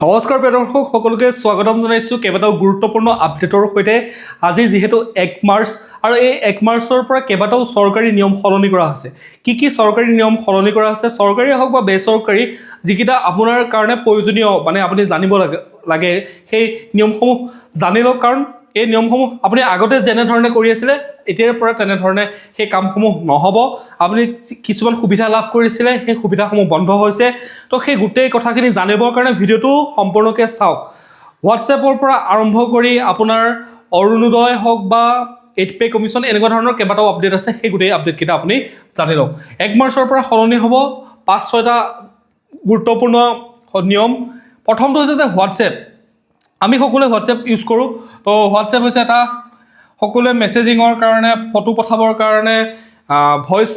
নমস্কাৰ প্ৰিয় দৰ্শক সকলোকে স্বাগতম জনাইছোঁ কেইবাটাও গুৰুত্বপূৰ্ণ আপডেটৰ সৈতে। আজি যিহেতু 1 মাৰ্চ আৰু এই 1 মাৰ্চৰ পৰা কেইবাটাও চৰকাৰী নিয়ম সলনি কৰা হৈছে। কি চৰকাৰী নিয়ম সলনি কৰা হৈছে, চৰকাৰী হওক বা বেচৰকাৰী, যিকেইটা আপোনাৰ কাৰণে প্ৰয়োজনীয় মানে আপুনি জানিব লাগে সেই নিয়মসমূহ জানি লওক। কাৰণ এই নিয়মসমূহ আপুনি আগতে যেনেধৰণে কৰি আছিলে এতিয়াৰ পৰা তেনেধৰণে সেই কামসমূহ নহ'ব। আপুনি কিছুমান সুবিধা লাভ কৰিছিলে, সেই সুবিধাসমূহ বন্ধ হৈছে। তো সেই গোটেই কথাখিনি জানিবৰ কাৰণে ভিডিঅ'টো সম্পূৰ্ণকৈ চাওক। হোৱাটছএপৰ পৰা আৰম্ভ কৰি আপোনাৰ অৰুণোদয় হওক বা 8 পে কমিশ্যন এনেকুৱা ধৰণৰ কেইবাটাও আপডেট আছে, সেই গোটেই আপডেটকেইটা আপুনি জানি লওক। 1 মাৰ্চৰ পৰা সলনি হ'ব 5-6টা গুৰুত্বপূৰ্ণ নিয়ম। প্ৰথমটো হৈছে যে হোৱাটছএপ। আমি সকলোৱে হোৱাটছএপ ইউজ কৰোঁ। তো হোৱাটছএপ হৈছে এটা সকলোৱে মেছেজিঙৰ কাৰণে, ফটো পঠাবৰ কাৰণে, ভইচ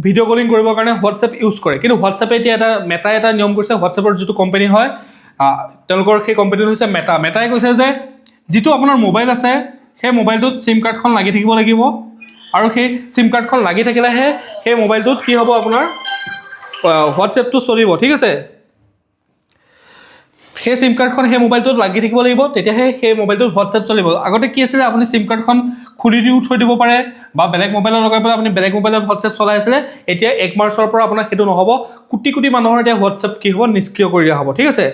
ভিডিঅ' কলিং কৰিবৰ কাৰণে হোৱাটছএপ ইউজ কৰে। কিন্তু হোৱাটছএপে এতিয়া মেটাই এটা নিয়ম কৰিছে। হোৱাটছএপৰ যিটো কোম্পানী হয়, তেওঁলোকৰ সেই কোম্পানীটো হৈছে মেটা। মেটাই কৈছে যে যিটো আপোনাৰ মোবাইল আছে সেই মোবাইলটোত চিম কাৰ্ডখন লাগি থাকিব লাগিব, আৰু সেই চিম কাৰ্ডখন লাগি থাকিলেহে সেই মোবাইলটোত কি হ'ব, আপোনাৰ হোৱাটছএপটো চলিব। ঠিক আছে, সেই চিম কাৰ্ডখন সেই মোবাইলটোত লাগি থাকিব লাগিব, তেতিয়াহে সেই মোবাইলটোত হোৱাটছএপ চলিব। আগতে কি আছিলে, আপুনি চিম কাৰ্ডখন খুলি দিও থৈ দিব পাৰে বা বেলেগ মোবাইলত লগাই পেলাই আপুনি বেলেগ মোবাইলত হোৱাটছএপ চলাই আছিলে। এতিয়া 1 মাৰ্চৰ পৰা আপোনাৰ সেইটো নহ'ব। কোটি কোটি মানুহৰ এতিয়া হোৱাটছএপ কি হ'ব, নিষ্ক্ৰিয় কৰি দিয়া হ'ব। ঠিক আছে,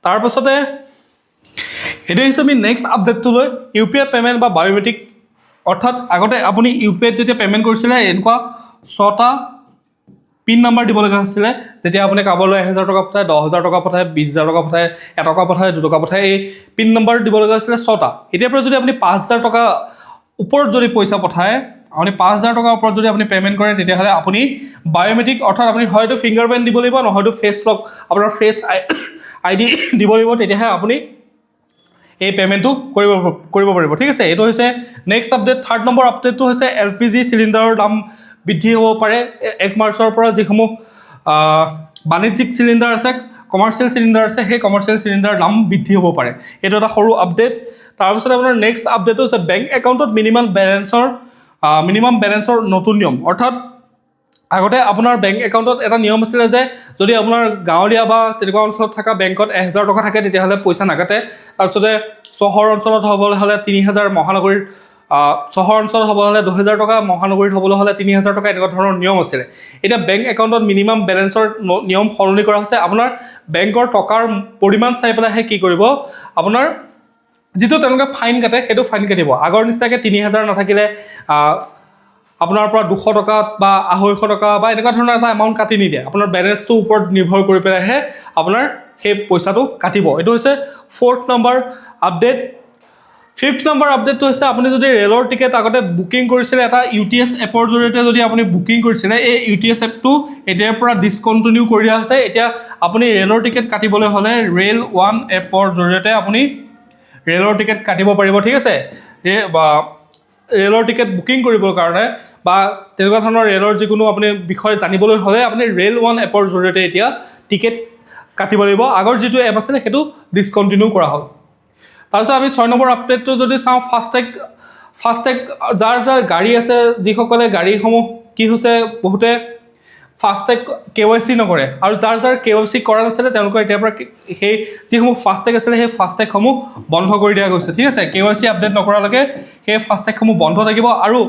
তাৰপাছতে এতিয়া আহিছোঁ আমি নেক্সট আপডেটটোলৈ। UPI পে'মেণ্ট বা বায়'মেট্ৰিক, অৰ্থাৎ আগতে আপুনি UPIত যেতিয়া পে'মেণ্ট কৰিছিলে এনেকুৱা 6টা পিন নাম্বাৰ দিব লগা হৈছিলে। যেতিয়া আপুনি কাৰোবালৈ 1000 টকা পঠায়, 10,000 টকা পঠায়, 20,000 টকা পঠায়, 1 টকা পঠায়, 2 টকা পঠায়, এই পিন নাম্বাৰ দিব লগা হৈছিলে 6টা। এতিয়াৰ পৰা যদি আপুনি 5,000 টকা ওপৰত যদি পইচা পঠায়, আপুনি 5,000 টকাৰ ওপৰত যদি আপুনি পে'মেণ্ট কৰে, তেতিয়াহ'লে আপুনি বায়'মেট্ৰিক, অৰ্থাৎ আপুনি হয়তো ফিংগাৰ প্ৰিণ্ট দিব লাগিব, নহয়তো ফেচ লক, আপোনাৰ ফেচ ID দিব লাগিব, তেতিয়াহে আপুনি এই পে'মেণ্টটো কৰিব পাৰিব। ঠিক আছে, এইটো হৈছে নেক্সট আপডেট। 3rd নম্বৰ আপডেটটো হৈছে LPG চিলিণ্ডাৰৰ দাম বৃদ্ধি হ'ব পাৰে 1 মাৰ্চৰ পৰা। যিসমূহ বাণিজ্যিক চিলিণ্ডাৰ আছে, কমাৰ্চিয়েল চিলিণ্ডাৰ আছে, সেই কমাৰ্চিয়েল চিলিণ্ডাৰৰ দাম বৃদ্ধি হ'ব পাৰে। এইটো এটা সৰু আপডেট। তাৰপিছত আপোনাৰ নেক্সট আপডেটটো হৈছে বেংক একাউণ্টত মিনিমাম বেলেঞ্চৰ নতুন নিয়ম। অৰ্থাৎ আগতে আপোনাৰ বেংক একাউণ্টত এটা নিয়ম আছিলে যে যদি আপোনাৰ গাঁৱলীয়া বা তেনেকুৱা অঞ্চলত থকা বেংকত 1000 টকা থাকে, তেতিয়াহ'লে পইচা নাকাটে। তাৰপিছতে চহৰ অঞ্চলত হ'বলৈ হ'লে 3000, মহানগৰীত চহৰ অঞ্চলত হ'বলৈ হ'লে 2000 টকা, মহানগৰীত হ'বলৈ হ'লে 3000 টকা, এনেকুৱা ধৰণৰ নিয়ম আছিলে। এতিয়া বেংক একাউণ্টত মিনিমাম বেলেঞ্চৰ নিয়ম সলনি কৰা হৈছে। আপোনাৰ বেংকৰ টকাৰ পৰিমাণ চাই পেলাইহে কি কৰিব, আপোনাৰ যিটো তেওঁলোকে ফাইন কাটে সেইটো ফাইন কাটিব। আগৰ নিচিনাকৈ 3000 নাথাকিলে আপোনাৰ পৰা 200 টকা বা 250 টকা বা এনেকুৱা ধৰণৰ এটা এমাউণ্ট কাটি নিদিয়ে। আপোনাৰ বেলেঞ্চটোৰ ওপৰত নিৰ্ভৰ কৰি পেলাইহে আপোনাৰ সেই পইচাটো কাটিব। এইটো হৈছে 4th number update. 5th number আপডেটটো হৈছে আপুনি যদি ৰেলৰ টিকেট আগতে বুকিং কৰিছিলে এটা UTS এপৰ জৰিয়তে, যদি আপুনি বুকিং কৰিছিলে, এই UTS এপটো এতিয়াৰ পৰা ডিছকণ্টিনিউ কৰি দিয়া হৈছে। এতিয়া আপুনি ৰেলৰ টিকেট কাটিবলৈ হ'লে ৰেল 1 এপৰ জৰিয়তে আপুনি ৰেলৰ টিকেট কাটিব পাৰিব। ঠিক আছে, ৰেলৰ টিকেট বুকিং কৰিবৰ কাৰণে বা তেনেকুৱা ধৰণৰ ৰেলৰ যিকোনো আপুনি বিষয়ে জানিবলৈ হ'লে আপুনি ৰেল 1 এপৰ জৰিয়তে এতিয়া টিকেট কাটিব লাগিব। আগৰ যিটো এপ আছিলে সেইটো ডিছকণ্টিনিউ কৰা হ'ল। তাৰপিছত আমি 6 নম্বৰ আপডেটটো যদি চাওঁ, ফাষ্টেগ যাৰ গাড়ী আছে, যিসকলে গাড়ীসমূহ কি হৈছে, বহুতে ফাষ্টেগ KYC নকৰে, আৰু যাৰ KYC কৰা নাছিলে তেওঁলোকৰ এতিয়াৰ পৰা সেই যিসমূহ ফাষ্টেগ আছিলে সেই ফাষ্টেগসমূহ বন্ধ কৰি দিয়া গৈছে। ঠিক আছে, KYC আপডেট নকৰালৈকে সেই ফাষ্টেগসমূহ বন্ধ থাকিব। আৰু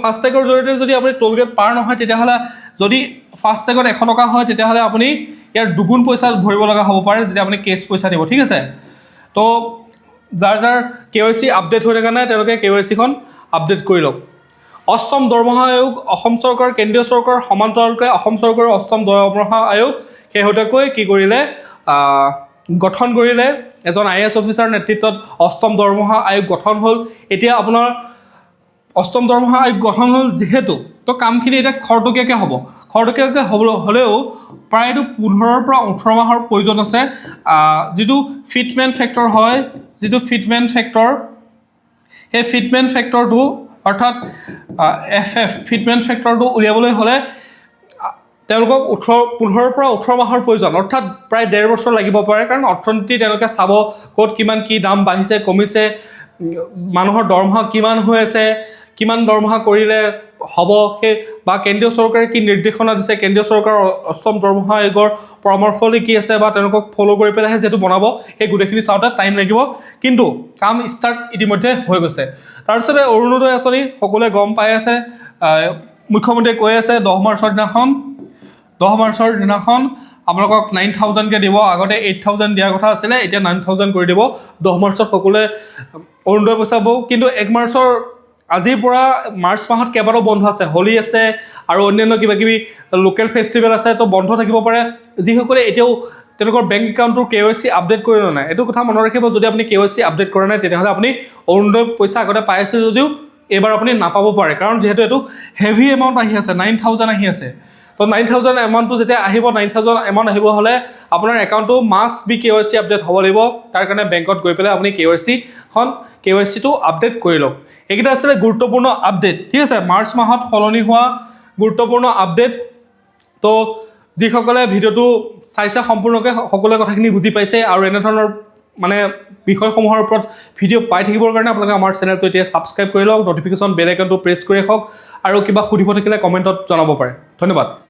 ফাষ্টেগৰ জৰিয়তে যদি আপুনি টোল গেট পাৰ নহয়, তেতিয়াহ'লে যদি ফাষ্টেগত 100 টকা হয়, তেতিয়াহ'লে আপুনি ইয়াৰ দুগুণ পইচা ভৰিব লগা হ'ব পাৰে যেতিয়া আপুনি কেছ পইচা দিব। ঠিক আছে, তো যাৰ KYC আপডেট হৈ থকা নাই তেওঁলোকে KYCখন আপডেট কৰি লওক। 8ম দৰমহা আয়োগ, অসম চৰকাৰ, কেন্দ্ৰীয় চৰকাৰ সমান্তৰালকৈ অসম চৰকাৰৰ 8ম দৰমহা আয়োগ শেহতীয়াকৈ কি কৰিলে, গঠন কৰিলে। এজন IAS অফিচাৰ নেতৃত্বত 8ম দৰমহা আয়োগ গঠন হ'ল। এতিয়া আপোনাৰ 8ম দৰমহা আয়োগ গঠন হ'ল যিহেতু, তো কামখিনি এতিয়া খৰতকীয়াকৈ হ'ব। খৰতকীয়াকৈ হ'লেও প্ৰায়তো 15 পৰা 18 মাহৰ প্ৰয়োজন আছে। যিটো ফিটমেণ্ট ফেক্টৰ হয়, সেই ফিটমেণ্ট ফেক্টৰটো অৰ্থাৎ FF ফিটমেণ্ট ফেক্টৰটো উলিয়াবলৈ হ'লে তেওঁলোকক 15 পৰা 18 মাহৰ প্ৰয়োজন, অৰ্থাৎ প্ৰায় 1.5 বছৰ লাগিব পাৰে। কাৰণ অৰ্থনীতি তেওঁলোকে চাব ক'ত কিমান কি দাম বাঢ়িছে কমিছে, মানুহৰ দৰমহা কিমান হৈ আছে, কিমান দৰমহা কৰিলে হ'ব, সেই বা কেন্দ্ৰীয় চৰকাৰে কি নিৰ্দেশনা দিছে, কেন্দ্ৰীয় চৰকাৰৰ অষ্টম দৰমহা আয়োগৰ পৰামৰ্শলৈ কি আছে বা তেওঁলোকক ফ'ল' কৰি পেলাইহে যিহেতু বনাব, সেই গোটেইখিনি চাওঁতে টাইম লাগিব, কিন্তু কাম ষ্টাৰ্ট ইতিমধ্যে হৈ গৈছে। তাৰপিছতে অৰুণোদয় আঁচনি সকলোৱে গম পাই আছে, মুখ্যমন্ত্ৰীয়ে কৈ আছে 10 মাৰ্চৰ দিনাখন আপোনালোকক 9,000কৈ দিব। আগতে 8,000 দিয়াৰ কথা আছিলে, এতিয়া 9,000 কৰি দিব। 10 মাৰ্চত সকলোৱে অৰুণোদয় পইচা পাব। কিন্তু 1 মাৰ্চৰ আজিৰ পৰা মাৰ্চ মাহত কেইবাটাও বন্ধ আছে, হোলী আছে আৰু অন্যান্য কিবা কিবি লোকেল ফেষ্টিভেল আছে, তো বন্ধ থাকিব পাৰে। যিসকলে এতিয়াও তেওঁলোকৰ বেংক একাউণ্টটোৰ KYC আপডেট কৰি লোৱা নাই, এইটো কথা মনত ৰাখিব, যদি আপুনি KYC আপডেট কৰা নাই তেতিয়াহ'লে আপুনি অৰুণোদয় পইচা আগতে পাই আছে যদিও এইবাৰ আপুনি নাপাব পাৰে, কাৰণ যিহেতু এইটো হেভি এমাউণ্ট আহি আছে, 9,000 আহি আছে। তো 9,000 এমাউণ্টটো যেতিয়া আহিব, 9,000 এমাউণ্ট আহিব হ'লে আপোনাৰ একাউণ্টটো মাষ্ট বি KYC আপডেট হ'ব লাগিব। তাৰ কাৰণে বেংকত গৈ পেলাই আপুনি KYCটো আপডেট কৰি লওক। এইকেইটা আছিলে গুৰুত্বপূৰ্ণ আপডেট, ঠিক আছে, মাৰ্চ মাহত সলনি হোৱা গুৰুত্বপূৰ্ণ আপডেট। তো যিসকলে ভিডিঅ'টো চাইছে সম্পূৰ্ণকৈ সকলোৱে কথাখিনি বুজি পাইছে আৰু এনেধৰণৰ মানে বিষয়সমূহৰ ওপৰত ভিডিঅ' পাই থাকিবৰ কাৰণে আপোনালোকে আমাৰ চেনেলটো এতিয়া ছাবস্ক্ৰাইব কৰি লওক, নটিফিকেশ্যন বেল আইকনটো প্ৰেছ কৰি ৰাখক, আৰু কিবা সুধিব থাকিলে কমেণ্টত জনাব পাৰে। ধন্যবাদ।